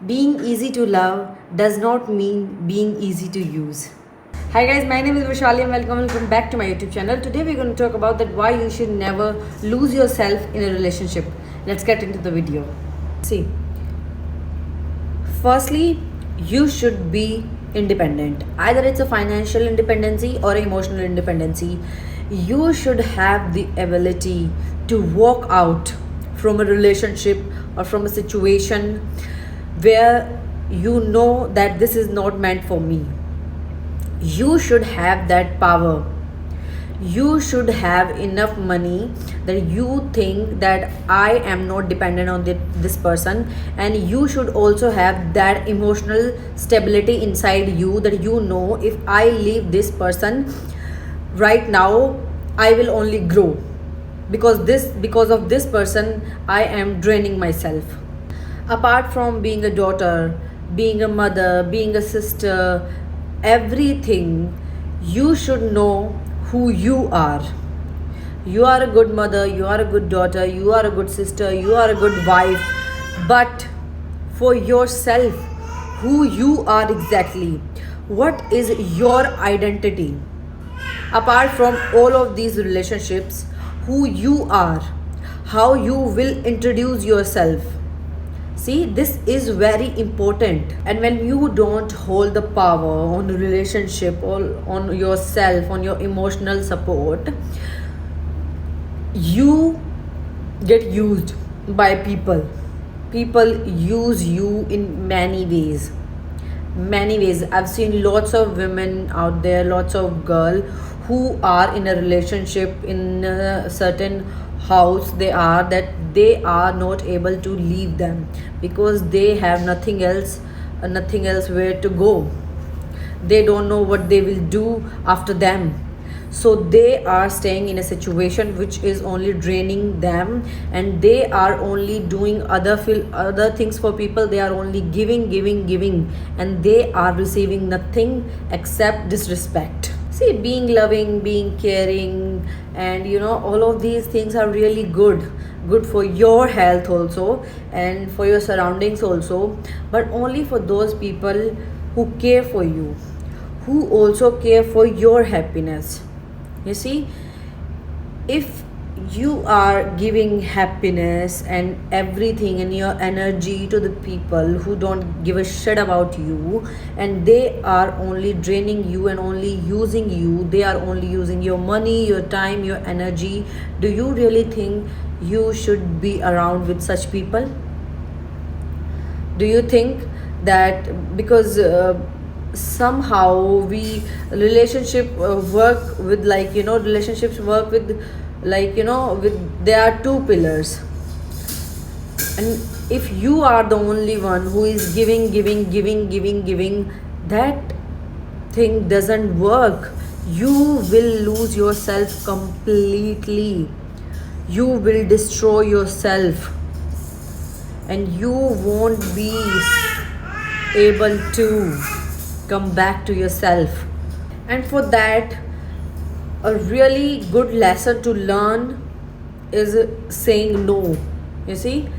Being easy to love does not mean being easy to use. Hi guys, my name is Vishali and welcome back to my YouTube channel. Today we're going to talk about that why you should never lose yourself in a relationship. Let's get into the video. See, firstly, you should be independent. Either it's a financial independency or emotional independency. You should have the ability to walk out from a relationship or from a situation where you know that this is not meant for me. You should have that power. You should have enough money that you think that I am not dependent on this person, and you should also have that emotional stability inside you that you know if I leave this person right now I will only grow, because of this person I am draining myself. Apart from being a daughter, being a mother, being a sister, everything, you should know who you are. You are a good mother, you are a good daughter, you are a good sister, you are a good wife, but for yourself, who you are exactly, what is your identity? Apart from all of these relationships, who you are, how you will introduce yourself. See, this is very important. And when you don't hold the power on a relationship or on yourself, on your emotional support, you get used by people. People use you in many ways. Many ways. I've seen lots of women out there, lots of girls who are in a relationship in a certain house they are not able to leave them because they have nothing else where to go. They don't know what they will do after them, so they are staying in a situation which is only draining them, and they are only doing other things for people. They are only giving, and they are receiving nothing except disrespect. See, being loving, being caring, and all of these things are really good for your health also and for your surroundings also, but only for those people who care for you, who also care for your happiness. You see, if you are giving happiness and everything and your energy to the people who don't give a shit about you, and they are only draining you and only using you, they are only using your money, your time, your energy, do you really think you should be around with such people? Do you think that because somehow we relationship work with, relationships work with, with there are two pillars, and if you are the only one who is giving, that thing doesn't work. You will lose yourself completely. You will destroy yourself, and you won't be able to come back to yourself. And for that, a really good lesson to learn is saying no. You see,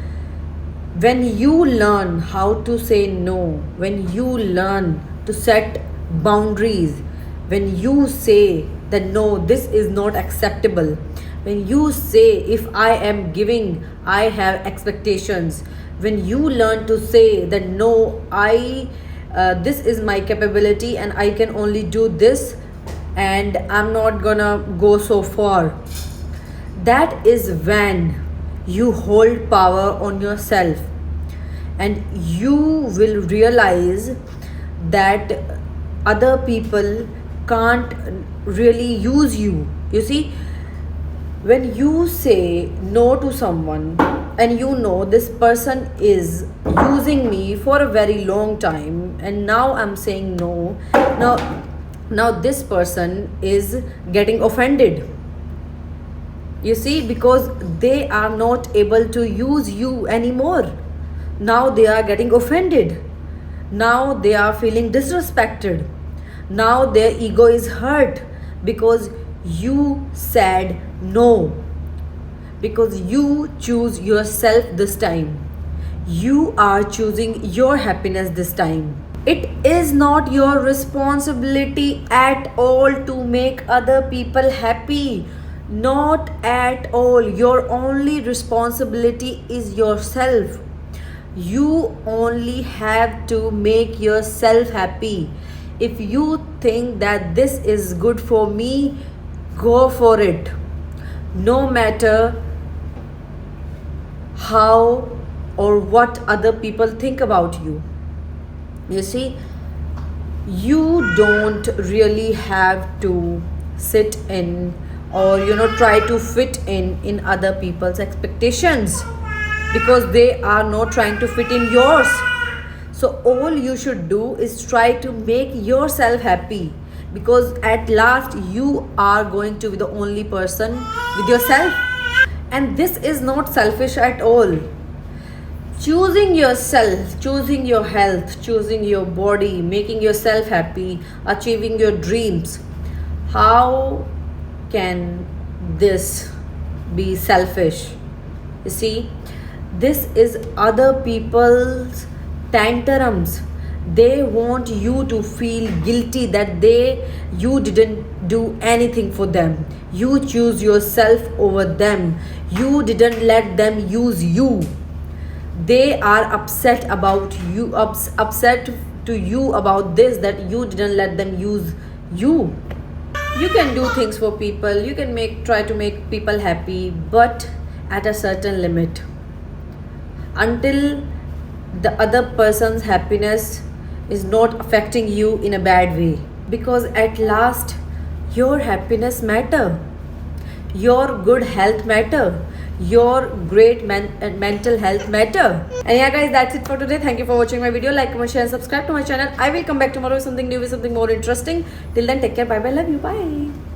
when you learn how to say no, when you learn to set boundaries, when you say that no, this is not acceptable, when you say if I am giving, I have expectations, when you learn to say that no, this is my capability and I can only do this and I'm not gonna go so far, that is when you hold power on yourself, and you will realize that other people can't really use you. You see, when you say no to someone and you know this person is using me for a very long time, and now I'm saying no, now this person is getting offended. You see, because they are not able to use you anymore. Now they are getting offended. Now they are feeling disrespected. Now their ego is hurt because you said no. Because you choose yourself this time. You are choosing your happiness this time. It is not your responsibility at all to make other people happy. Not at all. Your only responsibility is yourself. You only have to make yourself happy. If you think that this is good for me, go for it. No matter how or what other people think about you. You see, you don't really have to sit in or try to fit in other people's expectations, because they are not trying to fit in yours. So all you should do is try to make yourself happy, because at last you are going to be the only person with yourself. And this is not selfish at all. Choosing yourself, choosing your health, choosing your body, making yourself happy, achieving your dreams, how can this be selfish? You see, this is other people's tantrums. They want you to feel guilty that you didn't do anything for them. You choose yourself over them. You didn't let them use you. They are upset about you, upset to you about this, that you didn't let them use you. You can do things for people, you can try to make people happy, but at a certain limit, until the other person's happiness is not affecting you in a bad way. Because at last, your happiness matter, your good health matter, your great mental health matter. And yeah guys, that's it for today. Thank you for watching my video. Like, comment, share and subscribe to my channel. I will come back tomorrow with something new, with something more interesting. Till then, take care. Bye bye. Love you. Bye.